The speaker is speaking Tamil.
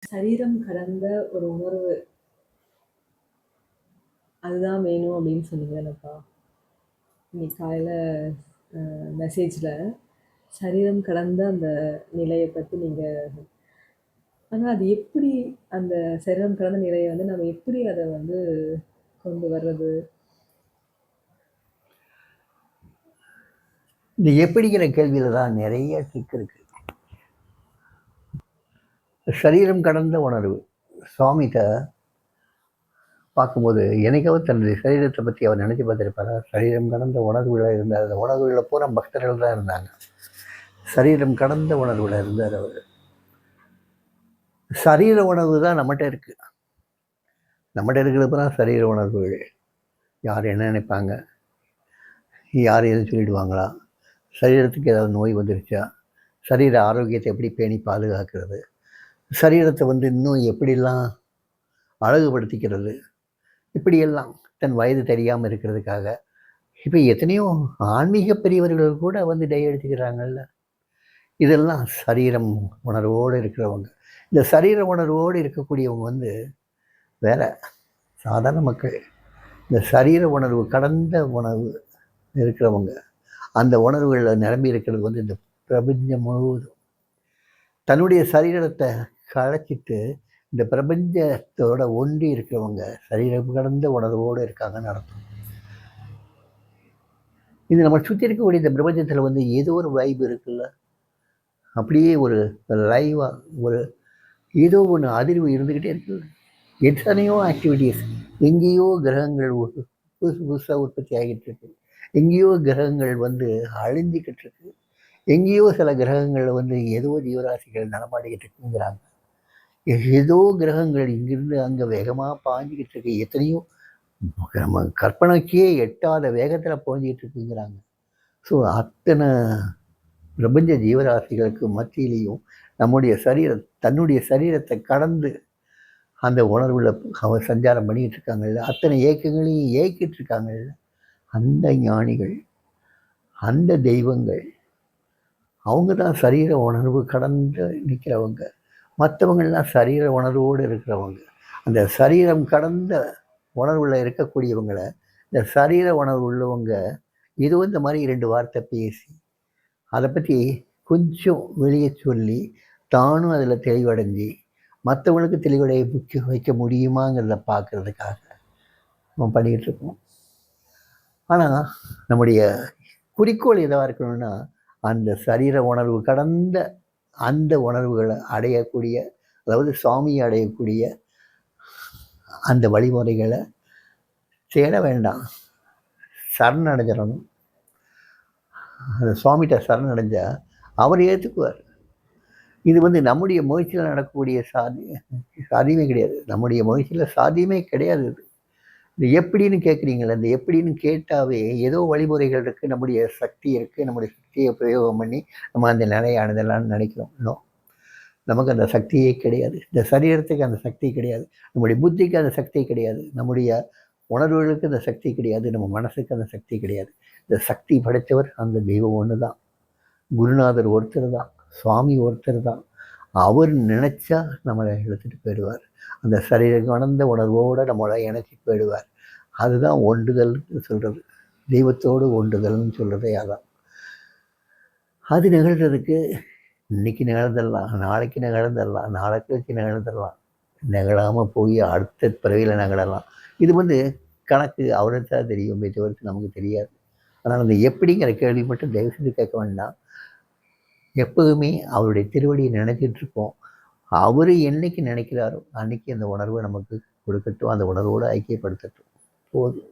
சரீரம் கடந்த ஒரு உணர்வு, அதுதான் வேணும் அப்படின்னு சொன்னீங்கல்லப்பா. இன்னைக்கு காலையில மெசேஜ்ல சரீரம் கடந்த அந்த நிலைய பத்தி நீங்க ஆனா அது எப்படி அந்த சரீரம் கடந்த நிலைய வந்து நம்ம எப்படி அத வந்து கொண்டு வர்றது? இந்த எப்படிங்கிற கேள்வியில தான் நிறைய ட்ரிக் இருக்கு. சரீரம் கடந்த உணர்வு. சுவாமிகிட்ட பார்க்கும்போது என்னைக்காவது தன்னுடைய சரீரத்தை பற்றி அவர் நினைச்சு பார்த்துருப்பாரா? சரீரம் கடந்த உணர்வுல இருந்தார். அந்த உணர்வுல பூரா பக்தர்கள் தான் இருந்தாங்க. சரீரம் கடந்த உணர்வுல இருந்தார் அவர். சரீர உணர்வு தான் நம்மகிட்ட இருக்கு. நம்மகிட்ட இருக்கிறது பூரா சரீர உணர்வுகள். யார் என்ன நினைப்பாங்க, யார் எது சொல்லிடுவாங்களா, சரீரத்துக்கு ஏதாவது நோய் வந்துருச்சா, சரீர ஆரோக்கியத்தை எப்படி பேணி பாதுகாக்கிறது, சரீரத்தை வந்து இன்னும் எப்படிலாம் அழகுபடுத்திக்கிறது, இப்படியெல்லாம் தன் வயது தெரியாமல் இருக்கிறதுக்காக. இப்போ எத்தனையோ ஆன்மீக பெரியவர்கள் கூட வந்து டை அடிச்சுக்கிறாங்கல்ல. இதெல்லாம் சரீரம் உணர்வோடு இருக்கிறவங்க. இந்த சரீர உணர்வோடு இருக்கக்கூடியவங்க வந்து வேற சாதாரண மக்கள். இந்த சரீர உணர்வு கடந்த உணர்வு இருக்கிறவங்க, அந்த உணர்வுகளில் நிரம்பி இருக்கிறது வந்து இந்த பிரபஞ்சம் முழுவதும். தன்னுடைய சரீரத்தை களைச்சிட்டு இந்த பிரபஞ்சத்தோட ஒன்றி இருக்கிறவங்க சரீரம் கடந்த உணர்வோடு இருக்காங்கன்னு அர்த்தம். இது நம்ம சுற்றி இருக்கக்கூடிய இந்த பிரபஞ்சத்தில் வந்து ஏதோ ஒரு வைப் இருக்குல்ல, அப்படியே ஒரு லைவாக ஒரு ஏதோ ஒன்று அதிர்வு இருந்துக்கிட்டே இருக்குது. எத்தனையோ ஆக்டிவிட்டீஸ், எங்கேயோ கிரகங்கள் புதுசு புதுசாக உற்பத்தி ஆகிட்டு இருக்கு, எங்கேயோ கிரகங்கள் வந்து அழிஞ்சிக்கிட்டு இருக்கு, எங்கேயோ சில கிரகங்களில் வந்து ஏதோ ஜீவராசிகள் நடமாடிக்கிட்டு இருக்குங்கிறாங்க. ஏதோ கிரகங்கள் இங்கிருந்து அங்கே வேகமாக பாஞ்சிக்கிட்டு இருக்கு, எத்தனையோ நம்ம கற்பனைக்கே எட்டாத வேகத்தில் பாஞ்சிக்கிட்டு இருக்குங்கிறாங்க. ஸோ அத்தனை பிரபஞ்ச ஜீவராசிகளுக்கு மத்தியிலையும் நம்முடைய தன்னுடைய சரீரத்தை கடந்து அந்த உணர்வில் அவர் சஞ்சாரம் பண்ணிக்கிட்டு இருக்காங்கல்ல, அத்தனை ஏக்கங்களையும் ஏக்கிட்டு இருக்காங்கல்ல, அந்த ஞானிகள், அந்த தெய்வங்கள், அவங்க தான் சரீர உணர்வு கடந்து நிற்கிறவங்க. மற்றவங்கள்லாம் சரீர உணர்வோடு இருக்கிறவங்க. அந்த சரீரம் கடந்த உணர்வில் இருக்கக்கூடியவங்களை, இந்த சரீர உணர்வு உள்ளவங்க ஏதோ இந்த மாதிரி 2 வார்த்தை பேசி அதை பற்றி கொஞ்சம் வெளியே சொல்லி தானும் அதில் தெளிவடைஞ்சி மற்றவங்களுக்கு தெளிவடைய வைக்க முடியுமாங்கிறத பார்க்கறதுக்காக நம்ம பண்ணிக்கிட்டு இருக்கோம். ஆனால் நம்முடைய குறிக்கோள் எதுவாக இருக்கணும்னா, அந்த சரீர உணர்வு கடந்த அந்த உணர்வுகளை அடையக்கூடிய, அதாவது சுவாமியை அடையக்கூடிய அந்த வழிமுறைகளை தேட வேண்டாம், சரணடைஞ்சிடணும். அந்த சுவாமிகிட்ட சரணடைஞ்சால் அவர் ஏற்றுக்குவார். இது வந்து நம்முடைய முயற்சியில் நடக்கக்கூடிய சாத்தியமே கிடையாது. நம்முடைய முயற்சியில் சாத்தியமே கிடையாது. இது எப்படின்னு கேட்குறீங்களா? இந்த எப்படின்னு கேட்டாவே ஏதோ வழிமுறைகள் இருக்குது, நம்முடைய சக்தி இருக்குது, நம்முடைய சக்தியை பிரயோகம் பண்ணி நம்ம அந்த நிலையை அடைதலான்னு நினைக்கிறோம். இன்னும் நமக்கு அந்த சக்தியே கிடையாது. இந்த சரீரத்துக்கு அந்த சக்தி கிடையாது, நம்முடைய புத்திக்கு அந்த சக்தி கிடையாது, நம்முடைய உணர்வுகளுக்கு அந்த சக்தி கிடையாது, நம்ம மனசுக்கு அந்த சக்தி கிடையாது. இந்த சக்தி படைத்தவர் அந்த தெய்வம் ஒன்று தான். குருநாதர் ஒருத்தர் தான், சுவாமி ஒருத்தர் தான். அவர் நினச்சா நம்மளை எடுத்துகிட்டு போயிடுவார். அந்த சரீரம் கடந்த உணர்வோடு நம்மளை இணைச்சி போயிடுவார். அதுதான் ஒன்றுதல்னு சொல்கிறது, தெய்வத்தோடு ஒன்றுதல்னு சொல்கிறதே அதான். அது நிகழ்கிறதுக்கு இன்றைக்கி நிகழ்ந்துடலாம், நாளைக்கு நிகழ்ந்துடலாம், நாளைக்கு வச்சு நிகழ்ந்துடலாம், நிகழாமல் போய் அடுத்த பிறவியில் நிகழலாம். இது வந்து கணக்கு அவருக்கு தான் தெரியும், தவிர்த்து நமக்கு தெரியாது. அதனால் அந்த எப்படிங்கிற கேள்வி மட்டும் தயவு செஞ்சு கேட்க வேண்டாம். எப்போதுமே அவருடைய திருவடியை நினைச்சிட்ருப்போம். அவர் என்னைக்கு நினைக்கிறாரோ அன்றைக்கி அந்த உணர்வை நமக்கு கொடுக்கட்டும், அந்த உணர்வோடு ஐக்கியப்படுத்தட்டும், போதும்.